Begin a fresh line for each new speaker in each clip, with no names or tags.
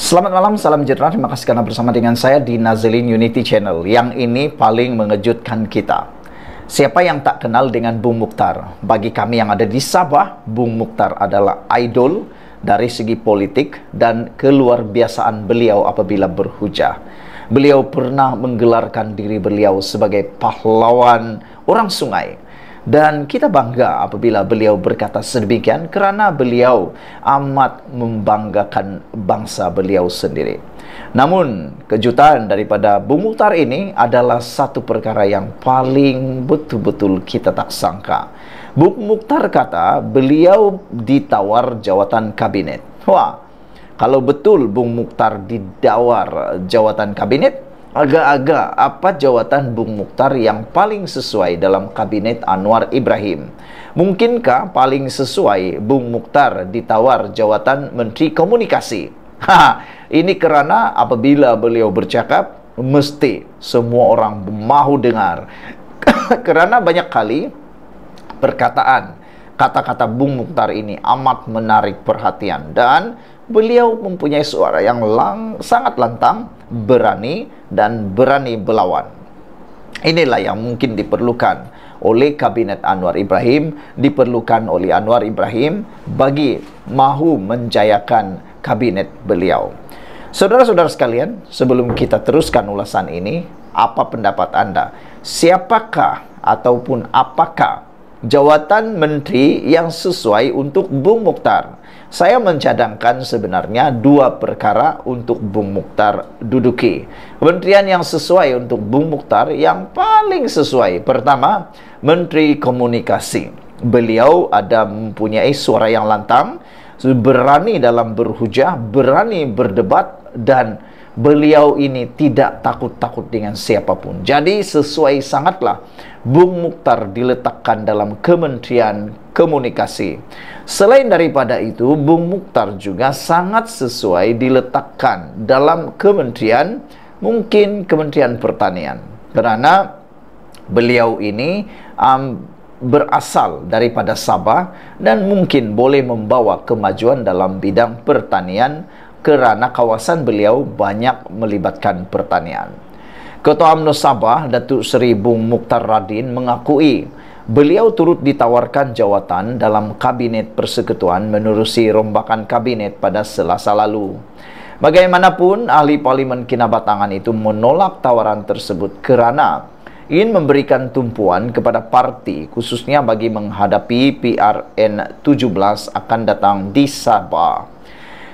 Selamat malam, salam sejahtera. Terima kasih karena bersama dengan saya di Nazilin Unity Channel. Yang ini paling mengejutkan kita. Siapa yang tak kenal dengan Bung Mukhtar? Bagi kami yang ada di Sabah, Bung Mukhtar adalah idol dari segi politik dan keluarbiasaan beliau apabila berhujah. Beliau pernah menggelarkan diri beliau sebagai pahlawan orang sungai. Dan kita bangga apabila beliau berkata sedemikian kerana beliau amat membanggakan bangsa beliau sendiri. Namun, kejutan daripada Bung Mukhtar ini adalah satu perkara yang paling betul-betul kita tak sangka. Bung Mukhtar kata beliau ditawar jawatan kabinet. Wah, kalau betul Bung Mukhtar ditawar jawatan kabinet, agak-agak apa jawatan Bung Mukhtar yang paling sesuai dalam kabinet Anwar Ibrahim? Mungkinkah paling sesuai Bung Mukhtar ditawar jawatan Menteri Komunikasi? Ini kerana apabila beliau bercakap, mesti semua orang mahu dengar. Kerana banyak kali perkataan, kata-kata Bung Mukhtar ini amat menarik perhatian dan beliau mempunyai suara yang sangat lantang, berani, dan berani melawan. Inilah yang mungkin diperlukan oleh kabinet Anwar Ibrahim, diperlukan oleh Anwar Ibrahim bagi mahu menjayakan kabinet beliau. Saudara-saudara sekalian, sebelum kita teruskan ulasan ini, apa pendapat Anda? Siapakah ataupun apakah jawatan menteri yang sesuai untuk Bung Mukhtar? Saya mencadangkan sebenarnya dua perkara untuk Bung Mukhtar duduki. Kementerian yang sesuai untuk Bung Mukhtar yang paling sesuai. Pertama, Menteri Komunikasi. Beliau ada mempunyai suara yang lantang, berani dalam berhujah, berani berdebat, dan beliau ini tidak takut-takut dengan siapapun. Jadi sesuai sangatlah Bung Mukhtar diletakkan dalam Kementerian Komunikasi. Selain daripada itu, Bung Mukhtar juga sangat sesuai diletakkan dalam kementerian, mungkin Kementerian Pertanian. Kerana beliau ini berasal daripada Sabah dan mungkin boleh membawa kemajuan dalam bidang pertanian kerana kawasan beliau banyak melibatkan pertanian. Ketua UMNO Sabah, Datuk Seri Bung Mukhtar Radin mengakui beliau turut ditawarkan jawatan dalam Kabinet Persekutuan menerusi rombakan kabinet pada Selasa lalu. Bagaimanapun, ahli Parlimen Kinabatangan itu menolak tawaran tersebut kerana ingin memberikan tumpuan kepada parti khususnya bagi menghadapi PRN 17 akan datang di Sabah.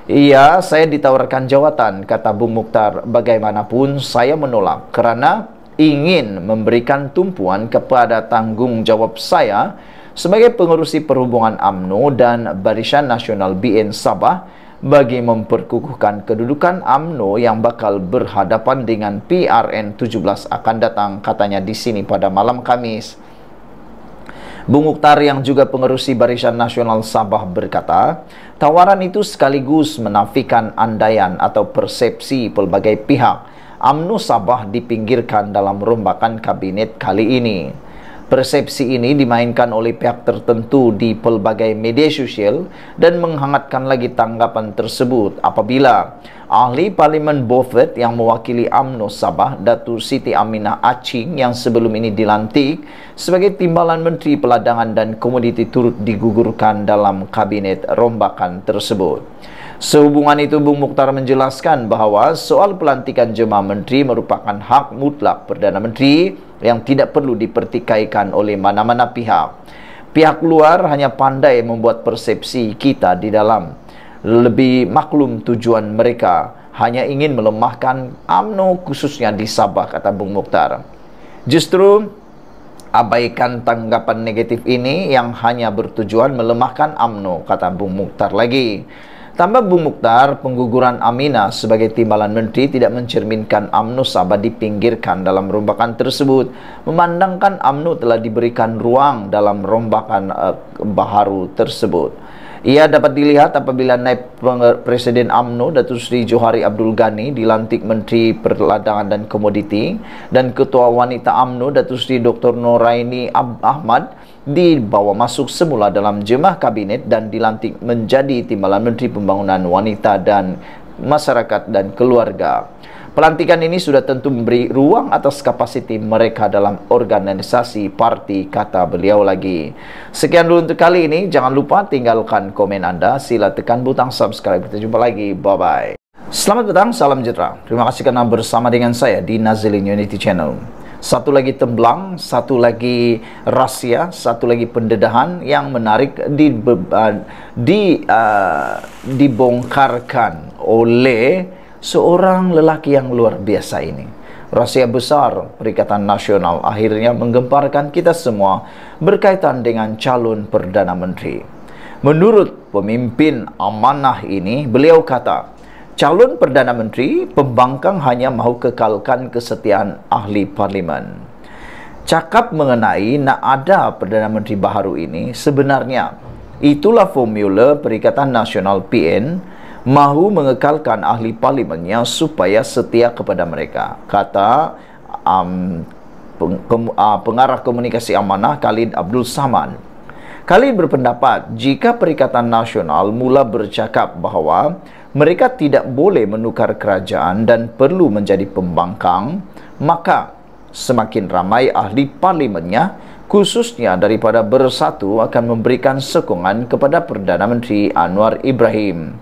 Iya, saya ditawarkan jawatan, kata Bung Mukhtar. Bagaimanapun, saya menolak kerana ingin memberikan tumpuan kepada tanggungjawab saya sebagai pengerusi perhubungan UMNO dan Barisan Nasional BN Sabah bagi memperkukuhkan kedudukan UMNO yang bakal berhadapan dengan PRN 17 akan datang, katanya di sini pada malam Khamis. Bung Mukhtar yang juga pengerusi Barisan Nasional Sabah berkata, tawaran itu sekaligus menafikan andaian atau persepsi pelbagai pihak UMNO Sabah dipinggirkan dalam rombakan kabinet kali ini. Persepsi ini dimainkan oleh pihak tertentu di pelbagai media sosial dan menghangatkan lagi tanggapan tersebut apabila ahli Parlimen Beaufort yang mewakili UMNO Sabah, Datuk Siti Aminah Aching yang sebelum ini dilantik sebagai Timbalan Menteri Peladangan dan Komoditi turut digugurkan dalam kabinet rombakan tersebut. Sehubungan itu, Bung Mukhtar menjelaskan bahawa soal pelantikan jemaah menteri merupakan hak mutlak Perdana Menteri yang tidak perlu dipertikaikan oleh mana-mana pihak. Pihak luar hanya pandai membuat persepsi kita di dalam. Lebih maklum tujuan mereka hanya ingin melemahkan UMNO khususnya di Sabah, kata Bung Mukhtar. Justru abaikan tanggapan negatif ini yang hanya bertujuan melemahkan UMNO, kata Bung Mukhtar lagi. Tambah Bung Mukhtar, pengguguran Aminah sebagai Timbalan Menteri tidak mencerminkan UMNO Sabah dipinggirkan dalam rombakan tersebut. Memandangkan UMNO telah diberikan ruang dalam rombakan baharu tersebut. Ia dapat dilihat apabila naib Presiden UMNO Datuk Seri Johari Abdul Ghani dilantik Menteri Perdagangan dan Komoditi dan Ketua Wanita UMNO Datuk Seri Dr. Noraini Ahmad dibawa masuk semula dalam jemaah kabinet dan dilantik menjadi Timbalan Menteri Pembangunan Wanita dan masyarakat dan keluarga. Pelantikan ini sudah tentu memberi ruang atas kapasiti mereka dalam organisasi parti, kata beliau lagi. Sekian dulu untuk kali ini. Jangan lupa tinggalkan komen Anda. Sila tekan butang subscribe. Kita jumpa lagi. Bye-bye. Selamat petang, salam sejahtera. Terima kasih karena bersama dengan saya di Nazilin Unity Channel. Satu lagi temblang, satu lagi rahsia, satu lagi pendedahan yang menarik dibongkarkan oleh seorang lelaki yang luar biasa ini. Rahsia besar Perikatan Nasional akhirnya menggemparkan kita semua berkaitan dengan calon Perdana Menteri. Menurut pemimpin amanah ini, beliau kata, calon Perdana Menteri, pembangkang hanya mahu kekalkan kesetiaan ahli parlimen. Cakap mengenai nak ada Perdana Menteri baru ini, sebenarnya itulah formula Perikatan Nasional PN mahu mengekalkan ahli parlimennya supaya setia kepada mereka, kata pengarah komunikasi amanah Khalid Abdul Samad. Khalid berpendapat jika Perikatan Nasional mula bercakap bahawa mereka tidak boleh menukar kerajaan dan perlu menjadi pembangkang, maka semakin ramai ahli parlimennya, khususnya daripada Bersatu, akan memberikan sokongan kepada Perdana Menteri Anwar Ibrahim.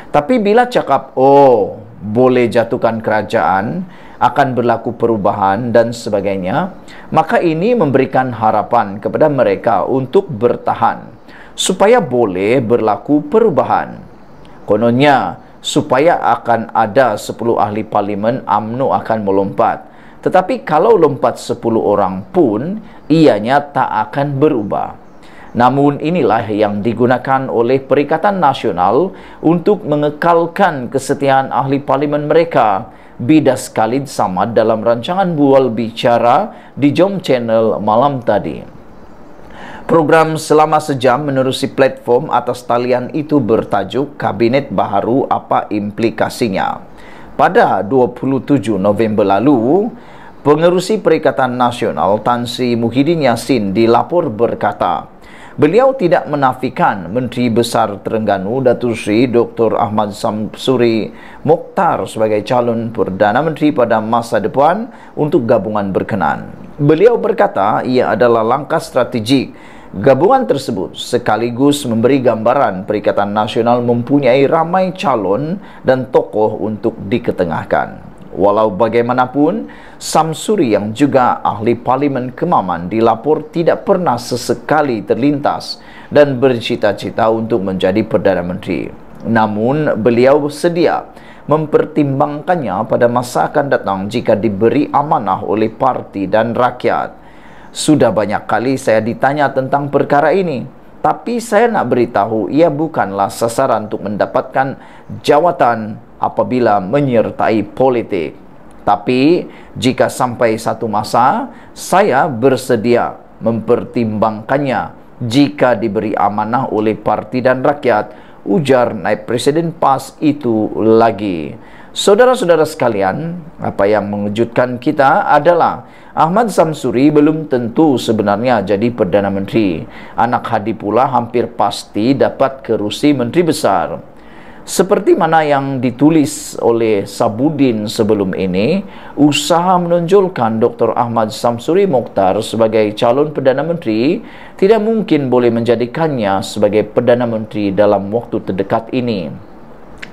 Tapi bila cakap, oh, boleh jatuhkan kerajaan, akan berlaku perubahan dan sebagainya, maka ini memberikan harapan kepada mereka untuk bertahan, supaya boleh berlaku perubahan. Kononnya, supaya akan ada 10 ahli parlimen, UMNO akan melompat. Tetapi kalau lompat 10 orang pun, ianya tak akan berubah. Namun inilah yang digunakan oleh Perikatan Nasional untuk mengekalkan kesetiaan ahli parlimen mereka. Bidas Khalid Samad dalam rancangan bual bicara di Jom Channel malam tadi. Program selama sejam menerusi platform atas talian itu bertajuk Kabinet Baharu Apa Implikasinya. Pada 27 November lalu, Pengerusi Perikatan Nasional Tan Sri Muhyiddin Yassin dilapor berkata, beliau tidak menafikan Menteri Besar Terengganu Datuk Seri Dr. Ahmad Samsuri Mokhtar sebagai calon Perdana Menteri pada masa depan untuk gabungan berkenan. Beliau berkata ia adalah langkah strategik gabungan tersebut sekaligus memberi gambaran Perikatan Nasional mempunyai ramai calon dan tokoh untuk diketengahkan. Walau bagaimanapun, Samsuri yang juga ahli parlimen Kemaman dilapor tidak pernah sesekali terlintas dan bercita-cita untuk menjadi Perdana Menteri. Namun, beliau sedia mempertimbangkannya pada masa akan datang jika diberi amanah oleh parti dan rakyat. Sudah banyak kali saya ditanya tentang perkara ini, tapi saya nak beritahu ia bukanlah sasaran untuk mendapatkan jawatan apabila menyertai politik. Tapi jika sampai satu masa, saya bersedia mempertimbangkannya jika diberi amanah oleh parti dan rakyat, ujar Naib Presiden PAS itu lagi. Saudara-saudara sekalian, apa yang mengejutkan kita adalah Ahmad Samsuri belum tentu sebenarnya jadi Perdana Menteri. Anak Hadi pula hampir pasti dapat kerusi Menteri Besar. Seperti mana yang ditulis oleh Sabudin sebelum ini, usaha menonjolkan Dr. Ahmad Samsuri Mokhtar sebagai calon Perdana Menteri tidak mungkin boleh menjadikannya sebagai Perdana Menteri dalam waktu terdekat ini.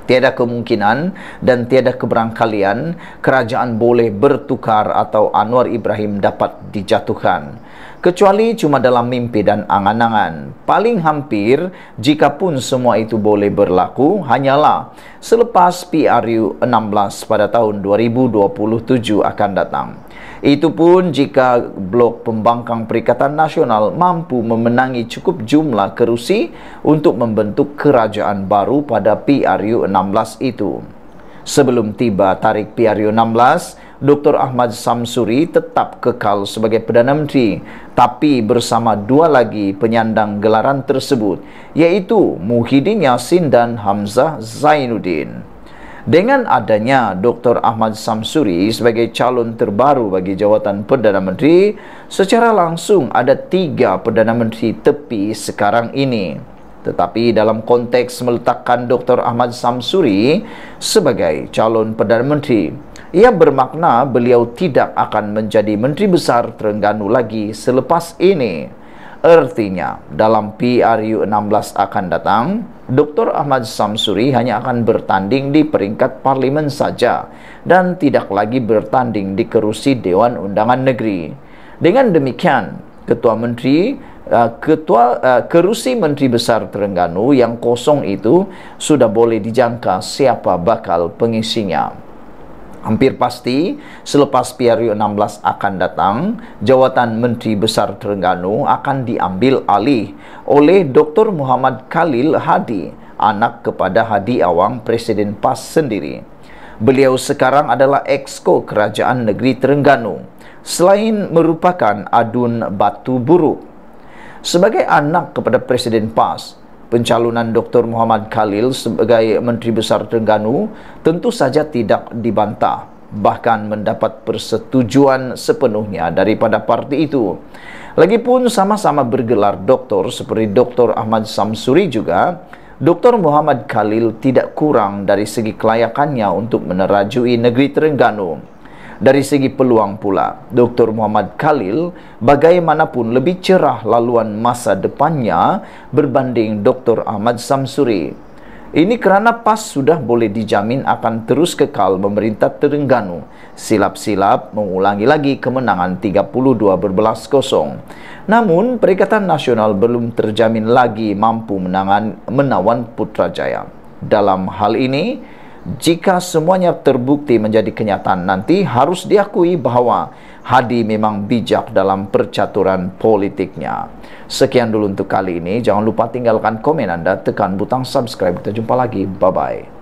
Tiada kemungkinan dan tiada keberangkalian kerajaan boleh bertukar atau Anwar Ibrahim dapat dijatuhkan, kecuali cuma dalam mimpi dan angan-angan. Paling hampir, jikapun semua itu boleh berlaku, hanyalah selepas PRU 16 pada tahun 2027 akan datang. Itu pun jika blok pembangkang Perikatan Nasional mampu memenangi cukup jumlah kerusi untuk membentuk kerajaan baru pada PRU 16 itu. Sebelum tiba tarikh PRU 16, Dr. Ahmad Samsuri tetap kekal sebagai Perdana Menteri, tapi bersama dua lagi penyandang gelaran tersebut, yaitu Muhyiddin Yassin dan Hamzah Zainuddin. Dengan adanya Dr. Ahmad Samsuri sebagai calon terbaru bagi jawatan Perdana Menteri, secara langsung ada 3 Perdana Menteri tepi sekarang ini. Tetapi dalam konteks meletakkan Dr. Ahmad Samsuri sebagai calon Perdana Menteri, ia bermakna beliau tidak akan menjadi Menteri Besar Terengganu lagi selepas ini. Artinya, dalam PRU 16 akan datang, Dr. Ahmad Samsuri hanya akan bertanding di peringkat parlimen saja dan tidak lagi bertanding di kerusi Dewan Undangan Negeri. Dengan demikian, kerusi Menteri Besar Terengganu yang kosong itu sudah boleh dijangka siapa bakal pengisinya. Hampir pasti selepas PRU 16 akan datang, jawatan Menteri Besar Terengganu akan diambil alih oleh Dr. Muhammad Khalil Hadi, anak kepada Hadi Awang, Presiden PAS sendiri. Beliau sekarang adalah Exco Kerajaan Negeri Terengganu, selain merupakan adun batu buruk. Sebagai anak kepada Presiden PAS, pencalonan Dr. Muhammad Khalil sebagai Menteri Besar Terengganu tentu saja tidak dibantah, bahkan mendapat persetujuan sepenuhnya daripada parti itu. Lagipun sama-sama bergelar doktor seperti Dr. Ahmad Samsuri juga, Dr. Muhammad Khalil tidak kurang dari segi kelayakannya untuk menerajui negeri Terengganu. Dari segi peluang pula, Dr. Muhammad Khalil bagaimanapun lebih cerah laluan masa depannya berbanding Dr. Ahmad Samsuri. Ini kerana PAS sudah boleh dijamin akan terus kekal memerintah Terengganu, silap-silap mengulangi lagi kemenangan 32-0. Namun, Perikatan Nasional belum terjamin lagi mampu menawan Putrajaya. Dalam hal ini, jika semuanya terbukti menjadi kenyataan nanti, harus diakui bahawa Hadi memang bijak dalam percaturan politiknya. Sekian dulu untuk kali ini. Jangan lupa tinggalkan komen anda, tekan butang subscribe. Kita jumpa lagi. Bye-bye.